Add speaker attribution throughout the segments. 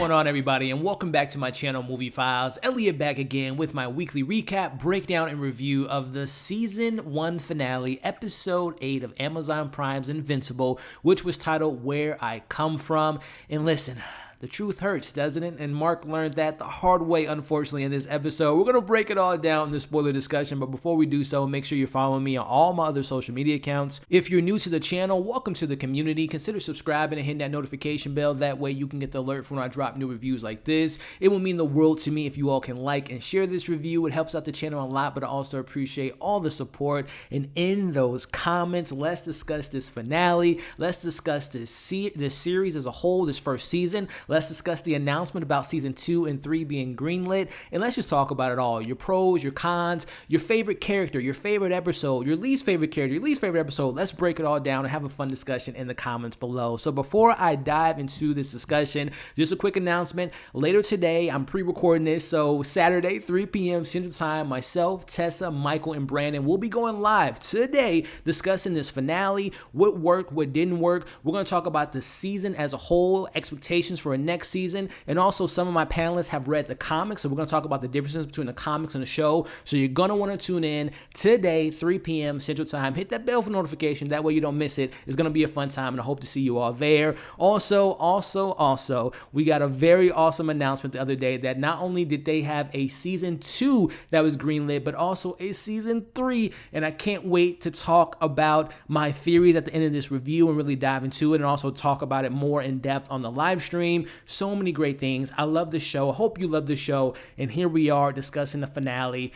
Speaker 1: going on, everybody, and welcome back to my channel, Movie Files. Elliot back again with my weekly recap, breakdown, and review of the Season 1 finale, Episode 8 of Amazon Prime's Invincible, which was titled Where I Come From. And listen, the truth hurts, doesn't it? And Mark learned that the hard way, unfortunately, in this episode. We're going to break it all down in the spoiler discussion, but before we do so, make sure you're following me on all my other social media accounts. If you're new to the channel, welcome to the community. Consider subscribing and hitting that notification bell. That way you can get the alert when I drop new reviews like this. It will mean the world to me if you all can like and share this review. It helps out the channel a lot, but I also appreciate all the support. And in those comments, let's discuss this finale. Let's discuss this series as a whole, this first season. Let's discuss the announcement about season 2 and 3 being greenlit, and let's just talk about it all. Your pros, your cons, your favorite character, your favorite episode, your least favorite character, your least favorite episode. Let's break it all down and have a fun discussion in the comments below. So before I dive into this discussion, just a quick announcement. Later today, I'm pre-recording this, so Saturday, 3 p.m. Central Time, myself, Tessa, Michael, and Brandon will be going live today discussing this finale, what worked, what didn't work. We're going to talk about the season as a whole, expectations for a next season, and also some of my panelists have read the comics, so we're going to talk about the differences between the comics and the show. So you're going to want to tune in today, 3 p.m. Central Time. Hit that bell for notification, that way you don't miss it. It's going to be a fun time, and I hope to see you all there. Also, we got a very awesome announcement the other day that not only did they have a season 2 that was greenlit, but also a season 3, and I can't wait to talk about my theories at the end of this review and really dive into it, and also talk about it more in depth on the live stream. So many great things. I love the show. I hope you love the show. And here we are discussing the finale.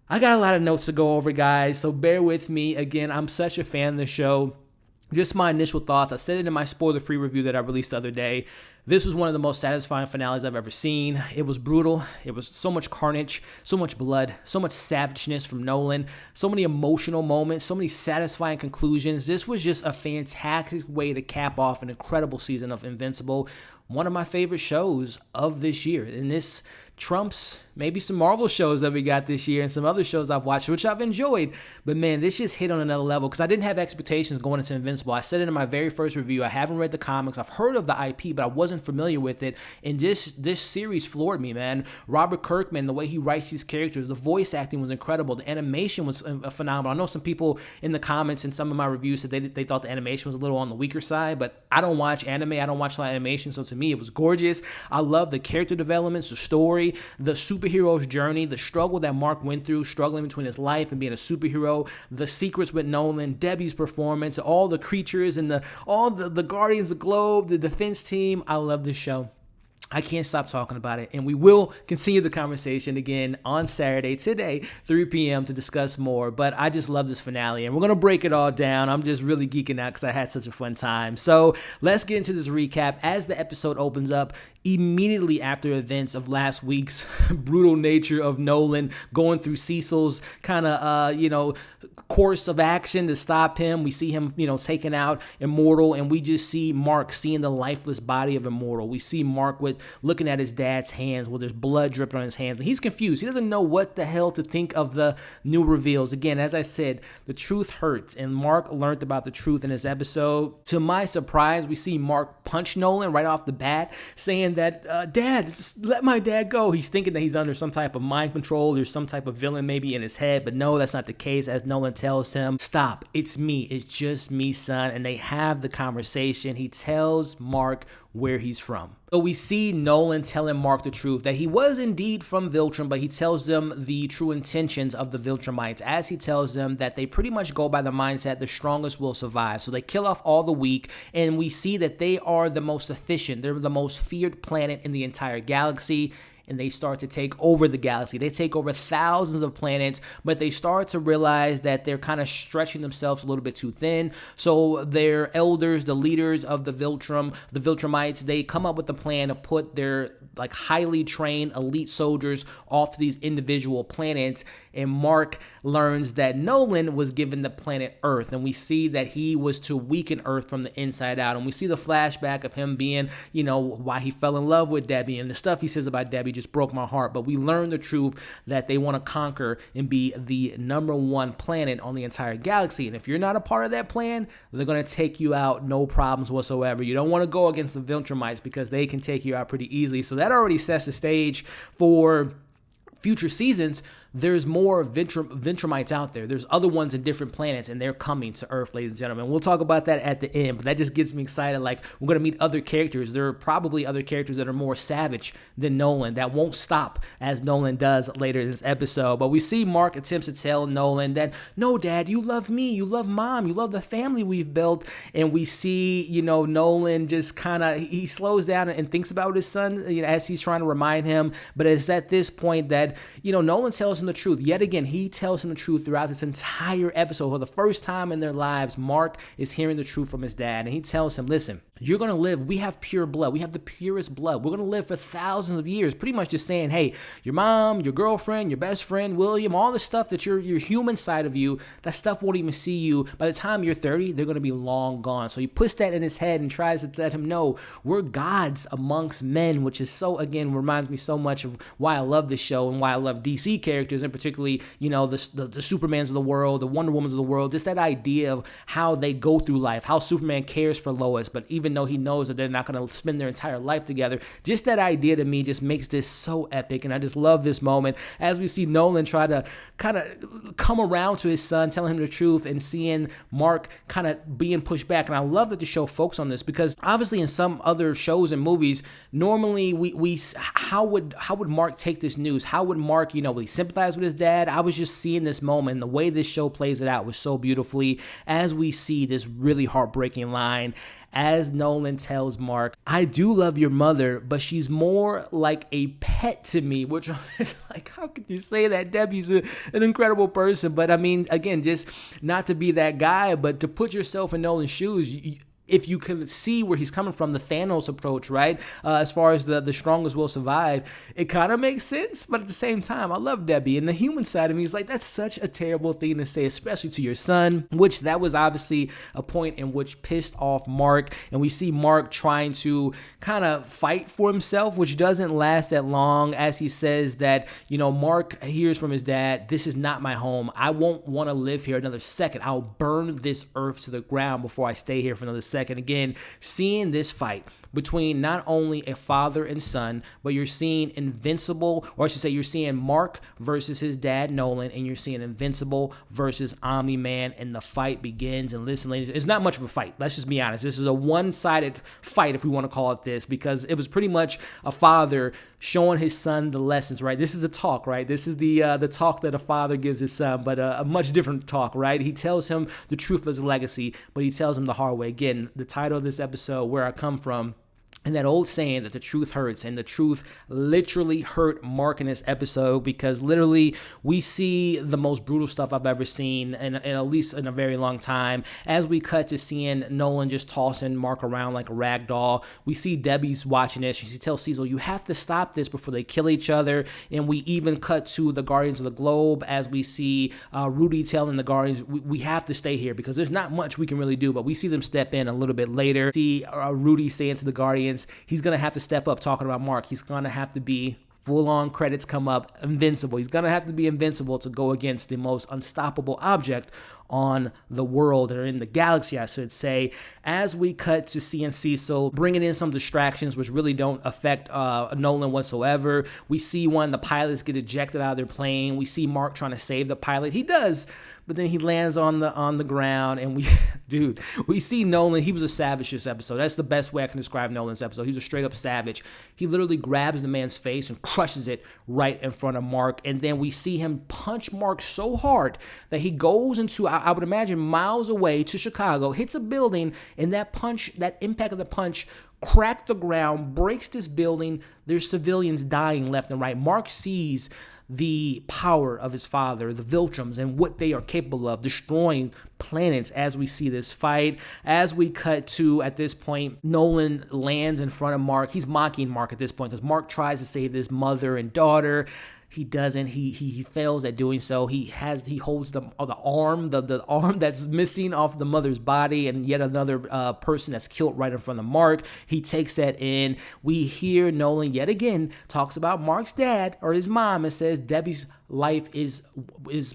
Speaker 1: I got a lot of notes to go over, guys, so bear with me. Again, I'm such a fan of the show. Just my initial thoughts. I said it in my spoiler-free review that I released the other day. This was one of the most satisfying finales I've ever seen. It was brutal. It was so much carnage, so much blood, so much savageness from Nolan, so many emotional moments, so many satisfying conclusions. This was just a fantastic way to cap off an incredible season of Invincible. One of my favorite shows of this year. And this trumps maybe some Marvel shows that we got this year and some other shows I've watched, which I've enjoyed. But man, this just hit on another level because I didn't have expectations going into Invincible. I said it in my very first review. I haven't read the comics. I've heard of the IP, but I wasn't familiar with it. And this series floored me, man. Robert Kirkman, the way he writes these characters, the voice acting was incredible. The animation was phenomenal. I know some people in the comments and some of my reviews said they thought the animation was a little on the weaker side, but I don't watch anime. I don't watch a lot of animation, so to me, it was gorgeous. I love the character developments, the story, the superhero's journey, the struggle that Mark went through, struggling between his life and being a superhero, the secrets with Nolan, Debbie's performance, all the creatures and all the Guardians of the Globe, the defense team. I love this show. I can't stop talking about it, and we will continue the conversation again on Saturday, today, 3 p.m. to discuss more, but I just love this finale, and we're going to break it all down. I'm just really geeking out because I had such a fun time. So let's get into this recap as the episode opens up immediately after events of last week's brutal nature of Nolan going through Cecil's kind of, course of action to stop him. We see him, taking out Immortal, and we just see Mark seeing the lifeless body of Immortal. We see Mark looking at his dad's hands where there's blood dripping on his hands, and he's confused. He doesn't know what the hell to think of the new reveals. Again, as I said, the truth hurts, and Mark learned about the truth in this episode. To my surprise, we see Mark punch Nolan right off the bat, saying that, Dad, just let my dad go. He's thinking that he's under some type of mind control. There's some type of villain maybe in his head, but no, that's not the case. As Nolan tells him, stop, it's me. It's just me, son. And they have the conversation. He tells Mark where he's from. So we see Nolan telling Mark the truth, that he was indeed from Viltrum, but he tells them the true intentions of the Viltrumites, as he tells them that they pretty much go by the mindset the strongest will survive. So they kill off all the weak, and we see that they are the most efficient. They're the most feared planet in the entire galaxy. And they start to take over the galaxy. They take over thousands of planets, but they start to realize that they're kind of stretching themselves a little bit too thin. So their elders, the leaders of the Viltrumites, they come up with a plan to put their highly trained elite soldiers off to these individual planets. And Mark learns that Nolan was given the planet Earth, and we see that he was to weaken Earth from the inside out. And we see the flashback of him being, why he fell in love with Debbie, and the stuff he says about Debbie just just broke my heart. But we learned the truth that they want to conquer and be the #1 planet on the entire galaxy. And if you're not a part of that plan, they're going to take you out, no problems whatsoever. You don't want to go against the Viltrumites because they can take you out pretty easily. So that already sets the stage for future seasons. There's more Viltrumites out there. There's other ones in different planets, and they're coming to Earth, ladies and gentlemen. We'll talk about that at the end, but that just gets me excited. Like, we're going to meet other characters. There are probably other characters that are more savage than Nolan that won't stop as Nolan does later in this episode. But we see Mark attempts to tell Nolan that, no, Dad, you love me, you love Mom, you love the family we've built. And we see, Nolan just kind of, he slows down and thinks about his son, as he's trying to remind him. But it's at this point that, Nolan tells him the truth. Yet again, he tells him the truth throughout this entire episode. For the first time in their lives, Mark is hearing the truth from his dad, and he tells him, listen, you're going to live. We have pure blood. We have the purest blood. We're going to live for thousands of years. Pretty much just saying, hey, your mom, your girlfriend, your best friend, William, all the stuff that your human side of you, that stuff won't even see you. By the time you're 30, they're going to be long gone. So he puts that in his head and tries to let him know we're gods amongst men, which is so, again, reminds me so much of why I love this show and why I love DC characters, and particularly, the Supermans of the world, the Wonder Womans of the world, just that idea of how they go through life, how Superman cares for Lois, but even though he knows that they're not going to spend their entire life together, just that idea to me just makes this so epic. And I just love this moment as we see Nolan try to kind of come around to his son, telling him the truth, and seeing Mark kind of being pushed back. And I love that the show focuses on this, because obviously in some other shows and movies, normally we how would Mark take this news? How would Mark, will he sympathize with his dad? I was just seeing this moment, and the way this show plays it out was so beautifully, as we see this really heartbreaking line as Nolan tells Mark, I do love your mother, but she's more like a pet to me, which is like, how could you say that? Debbie's an incredible person. But I mean, again, just not to be that guy, but to put yourself in Nolan's shoes, if you can see where he's coming from, the Thanos approach, right? As far as the strongest will survive, it kind of makes sense. But at the same time, I love Debbie. And the human side of me is like, that's such a terrible thing to say, especially to your son, which that was obviously a point in which pissed off Mark. And we see Mark trying to kind of fight for himself, which doesn't last that long, as he says that, Mark hears from his dad, this is not my home. I won't want to live here another second. I'll burn this earth to the ground before I stay here for another second. And again, seeing this fight between not only a father and son, but you're seeing Invincible, or I should say you're seeing Mark versus his dad, Nolan, and you're seeing Invincible versus Omni-Man, and the fight begins. And listen, ladies, it's not much of a fight. Let's just be honest. This is a one-sided fight, if we want to call it this, because it was pretty much a father showing his son the lessons, right? This is the talk, right? This is the talk that a father gives his son, but a much different talk, right? He tells him the truth of his legacy, but he tells him the hard way. Again, the title of this episode, Where I Come From, and that old saying that the truth hurts, and the truth literally hurt Mark in this episode, because literally we see the most brutal stuff I've ever seen, and at least in a very long time. As we cut to seeing Nolan just tossing Mark around like a rag doll, we see Debbie's watching this. She tells Cecil, you have to stop this before they kill each other. And we even cut to the Guardians of the Globe as we see Rudy telling the Guardians, we have to stay here because there's not much we can really do. But we see them step in a little bit later. See Rudy saying to the Guardians, he's going to have to step up, talking about Mark. He's going to have to be, full-on credits come up, Invincible. He's going to have to be invincible to go against the most unstoppable object on the world, or in the galaxy, I should say. As we cut to seeing Cecil bringing in some distractions, which really don't affect Nolan whatsoever. We see one of the pilots get ejected out of their plane. We see Mark trying to save the pilot. He does, but then he lands on the ground, and we see Nolan. He was a savage this episode. That's the best way I can describe Nolan's episode. He was a straight up savage. He literally grabs the man's face and crushes it right in front of Mark, and then we see him punch Mark so hard that he goes into, I would imagine, miles away to Chicago, hits a building, and that impact of the punch cracked the ground, breaks this building. There's civilians dying left and right. Mark sees the power of his father, the Viltrums, and what they are capable of, destroying planets as we see this fight. As we cut to, at this point, Nolan lands in front of Mark. He's mocking Mark at this point because Mark tries to save his mother and daughter. He doesn't. He fails at doing so. He holds the arm, the arm that's missing off the mother's body, and yet another person that's killed right in front of Mark. He takes that in. We hear Nolan yet again talks about Mark's dad or his mom and says Debbie's life is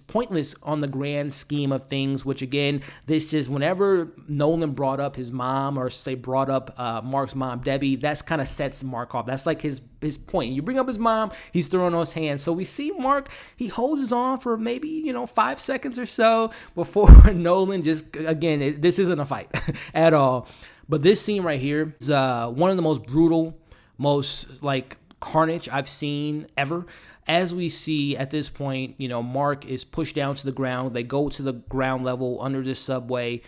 Speaker 1: pointless on the grand scheme of things, which again, this just, whenever Nolan brought up his mom or say brought up Mark's mom, Debbie, that's kind of sets Mark off. That's like his point. You bring up his mom, he's throwing those hands. So we see Mark, he holds on for maybe, 5 seconds or so before Nolan just, again, this isn't a fight at all. But this scene right here is one of the most brutal, most like carnage I've seen ever. As we see at this point, Mark is pushed down to the ground. They go to the ground level under this subway.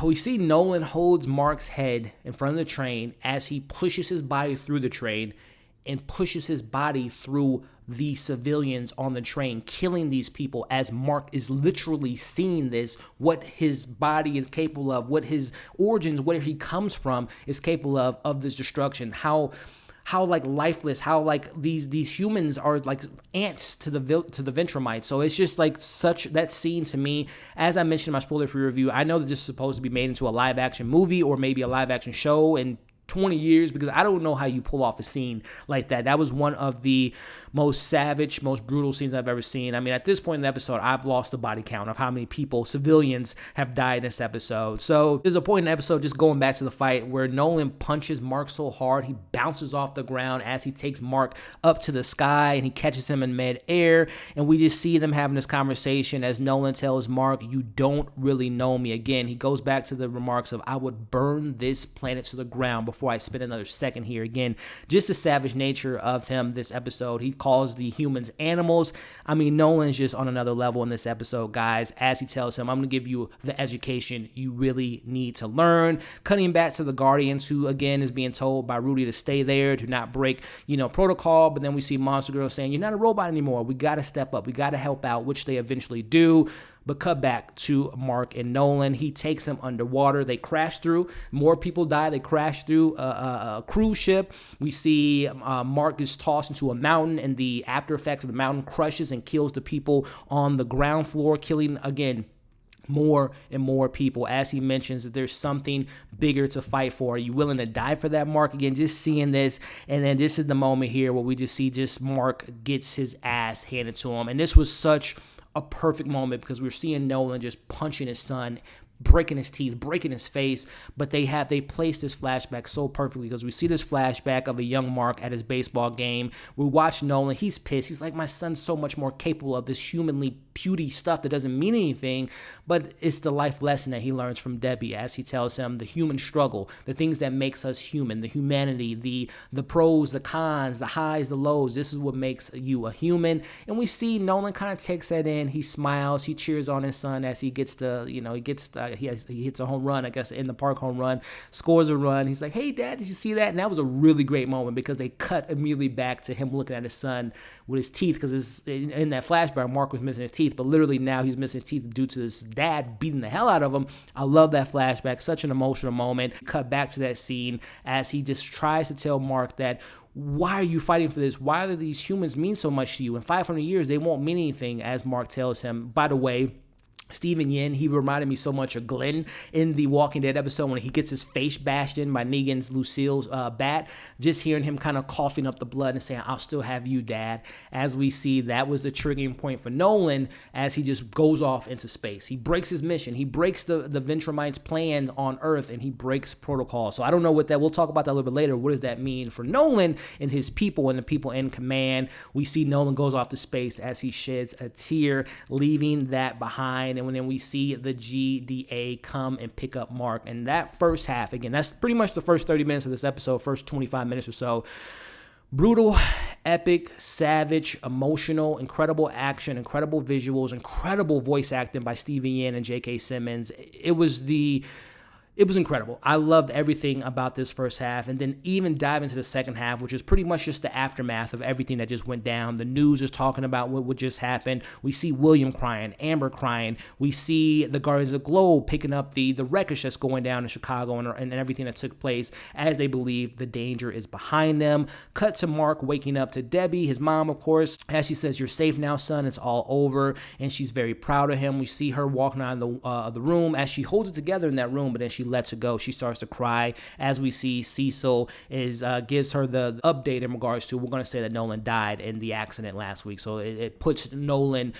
Speaker 1: We see Nolan holds Mark's head in front of the train as he pushes his body through the train and pushes his body through the civilians on the train, killing these people as Mark is literally seeing this, what his body is capable of, what his origins, where he comes from is capable of this destruction. How like lifeless, how like these humans are like ants to the Ventramites. So it's just like such, that scene to me, as I mentioned in my spoiler-free review, I know that this is supposed to be made into a live action movie or maybe a live action show in 20 years, because I don't know how you pull off a scene like that. That was one of the most savage, most brutal scenes I've ever seen. I mean, at this point in the episode, I've lost the body count of how many people, civilians, have died in this episode. So there's a point in the episode, just going back to the fight, where Nolan punches Mark so hard, he bounces off the ground as he takes Mark up to the sky and he catches him in mid-air. And we just see them having this conversation as Nolan tells Mark, "You don't really know me." Again, he goes back to the remarks of, "I would burn this planet to the ground before I spend another second here." Again, just the savage nature of him this episode. He calls the humans animals. I mean, Nolan's just on another level in this episode, guys, as he tells him, "I'm going to give you the education you really need to learn." Cutting back to the Guardians, who again is being told by Rudy to stay there, to not break, protocol. But then we see Monster Girl saying, "You're not a robot anymore. We got to step up. We got to help out," which they eventually do. But cut back to Mark and Nolan. He takes him underwater. They crash through. More people die. They crash through a cruise ship. We see Mark is tossed into a mountain, and the after effects of the mountain crushes and kills the people on the ground floor, killing, again, more and more people, as he mentions that there's something bigger to fight for. Are you willing to die for that, Mark? Again, just seeing this, and then this is the moment here where we just see Mark gets his ass handed to him. And this was such a perfect moment because we're seeing Nolan just punching his son, breaking his teeth, breaking his face, but they placed this flashback so perfectly because we see this flashback of a young Mark at his baseball game. We watch Nolan, he's pissed. He's like, my son's so much more capable of this humanly puny stuff that doesn't mean anything, but it's the life lesson that he learns from Debbie as he tells him the human struggle, the things that makes us human, the humanity, the pros, the cons, the highs, the lows. This is what makes you a human. And we see Nolan kind of takes that in. He smiles, he cheers on his son as he gets he hits a home run, I guess, in the park home run, scores a run. He's like, "Hey, Dad, did you see that?" And that was a really great moment because they cut immediately back to him looking at his son with his teeth, because in that flashback, Mark was missing his teeth, but literally now he's missing his teeth due to his dad beating the hell out of him. I love that flashback. Such an emotional moment. Cut back to that scene as he just tries to tell Mark that, why are you fighting for this? Why do these humans mean so much to you? In 500 years, they won't mean anything, as Mark tells him. By the way, Stephen Yeun, he reminded me so much of Glenn in the Walking Dead episode when he gets his face bashed in by Negan's Lucille's bat. Just hearing him kind of coughing up the blood and saying, "I'll still have you, Dad." As we see, that was the triggering point for Nolan as he just goes off into space. He breaks his mission. He breaks the Ventramites' plan on Earth, and he breaks protocol. So I don't know what that, we'll talk about that a little bit later. What does that mean for Nolan and his people and the people in command? We see Nolan goes off to space as he sheds a tear, leaving that behind. And then we see the GDA come and pick up Mark. And that first half, again, that's pretty much the first 30 minutes of this episode, first 25 minutes or so. Brutal, epic, savage, emotional, incredible action, incredible visuals, incredible voice acting by Stephen Yeun and J.K. Simmons. It was It was incredible. I loved everything about this first half, and then even dive into the second half, which is pretty much just the aftermath of everything that just went down. The news is talking about what just happened. We see William crying, Amber crying. We see the Guardians of the Globe picking up the wreckage that's going down in Chicago and everything that took place as they believe the danger is behind them. Cut to Mark waking up to Debbie, his mom, of course, as she says, "You're safe now, son. It's all over," and she's very proud of him. We see her walking out of the room as she holds it together in that room, but then she lets it go. She starts to cry as we see Cecil gives her the update in regards to, we're going to say that Nolan died in the accident last week. So it puts Nolan,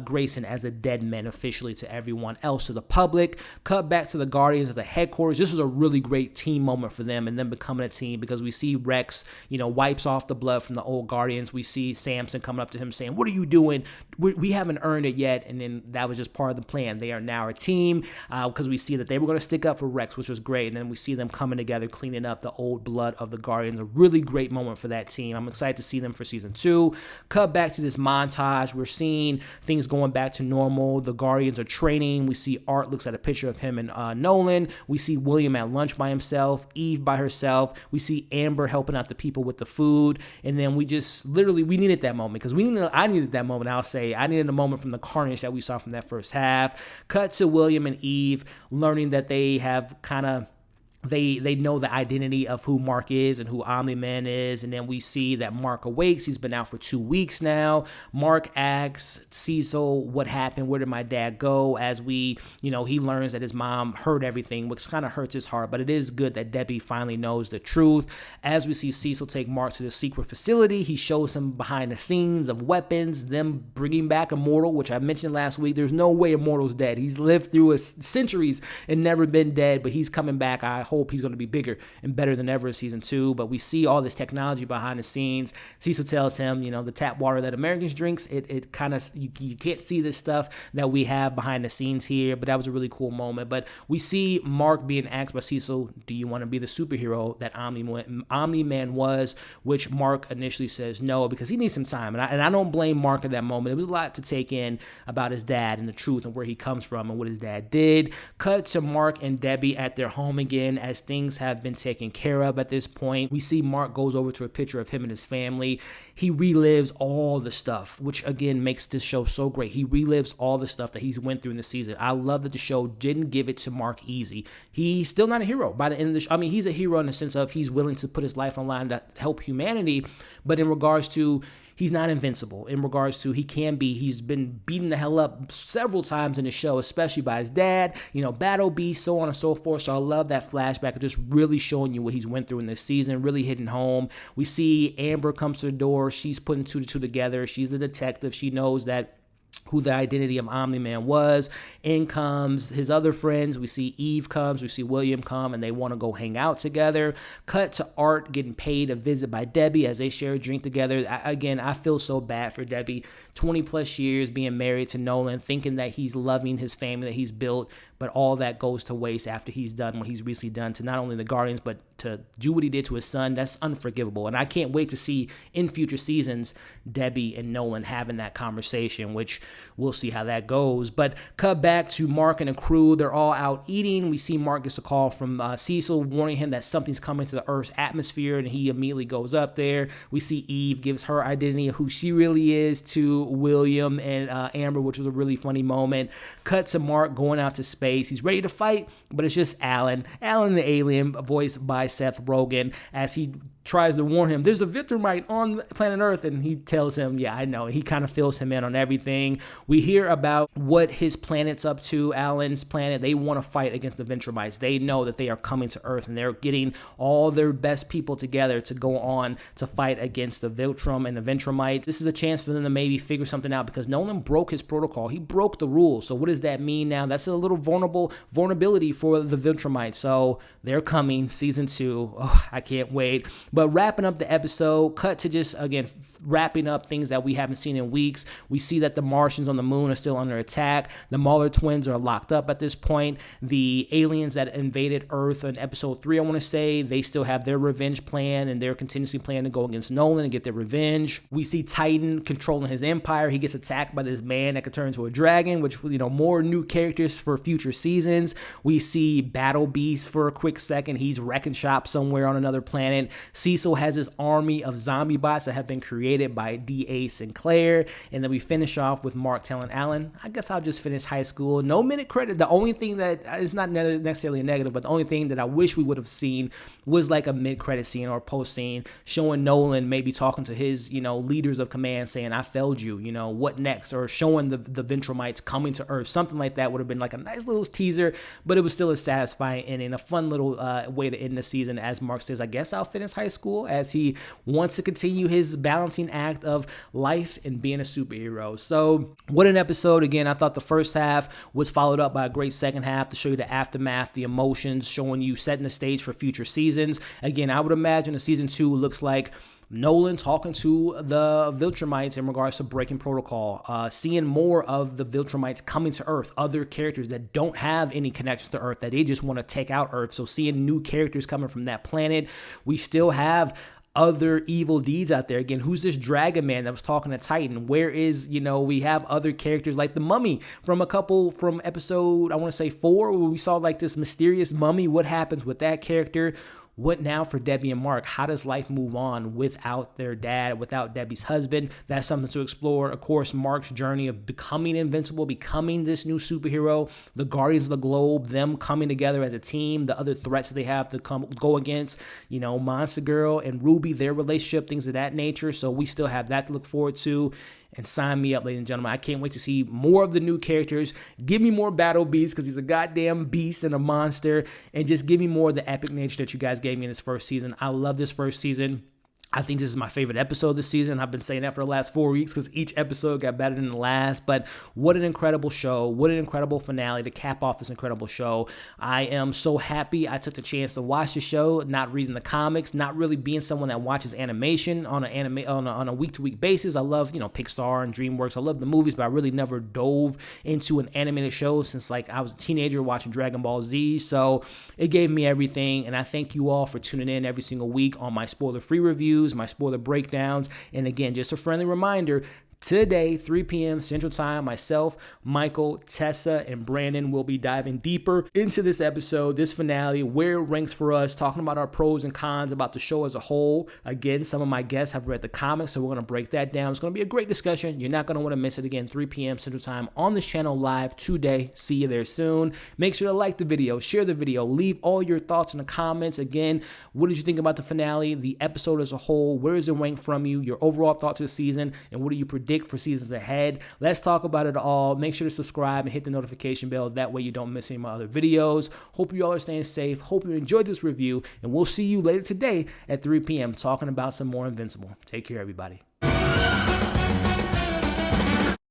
Speaker 1: Grayson as a dead man officially to everyone else, to the public. Cut back to the Guardians at the headquarters. This was a really great team moment for them and them becoming a team, because we see Rex, wipes off the blood from the old Guardians. We see Samson coming up to him saying, "What are you doing? We haven't earned it yet." And then that was just part of the plan. They are now a team, because we see that they were going to stick up for Rex, which was great. And then we see them coming together, cleaning up the old blood of the Guardians. A really great moment for that team. I'm excited to see them for season 2. Cut back to this montage. We're seeing things going back to normal. The Guardians are training. We see Art looks at a picture of him and Nolan. We see William at lunch by himself, Eve by herself. We see Amber helping out the people with the food. And then we just literally, we needed that moment, because I needed that moment. I'll say I needed a moment from the carnage that we saw from that first half. Cut to William and Eve learning that they have kind of, they know the identity of who Mark is and who Omni-Man is. And then we see that Mark awakes. He's been out for 2 weeks now. Mark asks Cecil, "What happened? Where did my dad go?" As he learns that his mom heard everything, which kind of hurts his heart. But it is good that Debbie finally knows the truth. As we see Cecil take Mark to the secret facility, he shows him behind the scenes of weapons, them bringing back Immortal, which I mentioned last week. There's no way Immortal's dead. He's lived through centuries and never been dead, but he's coming back. I hope he's going to be bigger and better than ever in season 2. But we see all this technology behind the scenes. Cecil tells him, the tap water that Americans drinks, it kind of, you can't see this stuff that we have behind the scenes here. But that was a really cool moment. But we see Mark being asked by Cecil, "Do you want to be the superhero that Omni-Man was?" Which Mark initially says no, because he needs some time. And I don't blame Mark at that moment. It was a lot to take in about his dad and the truth and where he comes from and what his dad did. Cut to Mark and Debbie at their home again, as things have been taken care of at this point. We see Mark goes over to a picture of him and his family. He relives all the stuff, which again makes this show so great. He relives all the stuff that he's went through in the season. I love that the show didn't give it to Mark easy. He's still not a hero by the end of the show. I mean, he's a hero in the sense of he's willing to put his life on line to help humanity, but in regards to, he's not invincible. In regards to, he's been beaten the hell up several times in the show, especially by his dad, battle beast, so on and so forth. So I love that flashback of just really showing you what he's went through in this season, really hitting home. We see Amber comes to the door. She's putting 2 to 2 together. She's the detective. She knows that who the identity of Omni-Man was. In comes his other friends. We see Eve comes, we see William come, and they want to go hang out together. Cut to Art getting paid a visit by Debbie as they share a drink together. I feel so bad for Debbie. 20 plus years being married to Nolan, thinking that he's loving his family that he's built, but all that goes to waste after he's done what he's recently done to not only the Guardians, but to do what he did to his son. That's unforgivable. And I can't wait to see in future seasons Debbie and Nolan having that conversation, which we'll see how that goes. But cut back to Mark and the crew. They're all out eating. We see Mark gets a call from Cecil warning him that something's coming to the Earth's atmosphere, and he immediately goes up there. We see Eve gives her identity of who she really is to William and Amber, which was a really funny moment. Cut to Mark going out to space. He's ready to fight, but it's just Alan the alien, voiced by Seth Rogen, as he tries to warn him, there's a Viltrumite on planet Earth, and he tells him, yeah, I know. He kind of fills him in on everything. We hear about what his planet's up to, Alan's planet. They want to fight against the Viltrumites. They know that they are coming to Earth, and they're getting all their best people together to go on to fight against the Viltrum and the Viltrumites. This is a chance for them to maybe figure something out, because Nolan broke his protocol. He broke the rules. So what does that mean now? That's a little vulnerability for the Viltrumites. So they're coming, season 2. Oh, I can't wait. But wrapping up the episode, cut to just, again, wrapping up things that we haven't seen in weeks. We see that the Martians on the moon are still under attack. The Muller twins are locked up at this point. The aliens that invaded Earth in episode 3, I want to say, they still have their revenge plan and their contingency plan to go against Nolan and get their revenge. We see Titan controlling his empire. He gets attacked by this man that could turn into a dragon, which, more new characters for future seasons. We see Battle Beast for a quick second. He's wrecking shop somewhere on another planet. Cecil has his army of zombie bots that have been created by D.A. Sinclair. And then we finish off with Mark telling Alan, I guess I'll just finish high school. No minute credit. The only thing that is not necessarily a negative, but the only thing that I wish we would have seen was like a mid-credit scene or post scene showing Nolan maybe talking to his, leaders of command saying, I failed you, what next? Or showing the Ventramites coming to Earth. Something like that would have been like a nice little teaser, but it was still a satisfying ending, a fun little way to end the season. As Mark says, I guess I'll finish high school, as he wants to continue his balancing act of life and being a superhero. So what an episode. Again, I thought the first half was followed up by a great second half to show you the aftermath, the emotions, showing you setting the stage for future seasons. Again, I would imagine a season 2 looks like Nolan talking to the Viltrumites in regards to breaking protocol, seeing more of the Viltrumites coming to Earth, other characters that don't have any connections to Earth, that they just want to take out Earth. So seeing new characters coming from that planet. We still have other evil deeds out there. Again, who's this dragon man that was talking to Titan? Where is, we have other characters like the mummy from episode, I want to say 4, where we saw like this mysterious mummy. What happens with that character? What now for Debbie and Mark? How does life move on without their dad, without Debbie's husband? That's something to explore. Of course, Mark's journey of becoming invincible, becoming this new superhero, the Guardians of the Globe, them coming together as a team, the other threats that they have to go against, Monster Girl and Ruby, their relationship, things of that nature. So we still have that to look forward to. And sign me up, ladies and gentlemen. I can't wait to see more of the new characters. Give me more Battle Beast, because he's a goddamn beast and a monster. And just give me more of the epic nature that you guys gave me in this first season. I love this first season. I think this is my favorite episode this season. I've been saying that for the last 4 weeks because each episode got better than the last. But what an incredible show. What an incredible finale to cap off this incredible show. I am so happy I took the chance to watch the show, not reading the comics, not really being someone that watches animation on a week-to-week basis. I love, Pixar and DreamWorks. I love the movies, but I really never dove into an animated show since like I was a teenager watching Dragon Ball Z. So it gave me everything. And I thank you all for tuning in every single week on my spoiler-free reviews, my spoiler breakdowns. And again, just a friendly reminder, today, 3 p.m. Central Time, myself, Michael, Tessa, and Brandon will be diving deeper into this episode, this finale, where it ranks for us, talking about our pros and cons about the show as a whole. Again, some of my guests have read the comics, so we're going to break that down. It's going to be a great discussion. You're not going to want to miss it. Again, 3 p.m. Central Time on this channel live today. See you there soon. Make sure to like the video, share the video, leave all your thoughts in the comments. Again, what did you think about the finale, the episode as a whole? Where does it rank from you? Your overall thoughts of the season, and what do you predict for seasons ahead? Let's talk about it all. Make sure to subscribe and hit the notification bell. That way you don't miss any of my other videos. Hope you all are staying safe. Hope you enjoyed this review, and we'll see you later today at 3 p.m. talking about some more Invincible. Take care, everybody.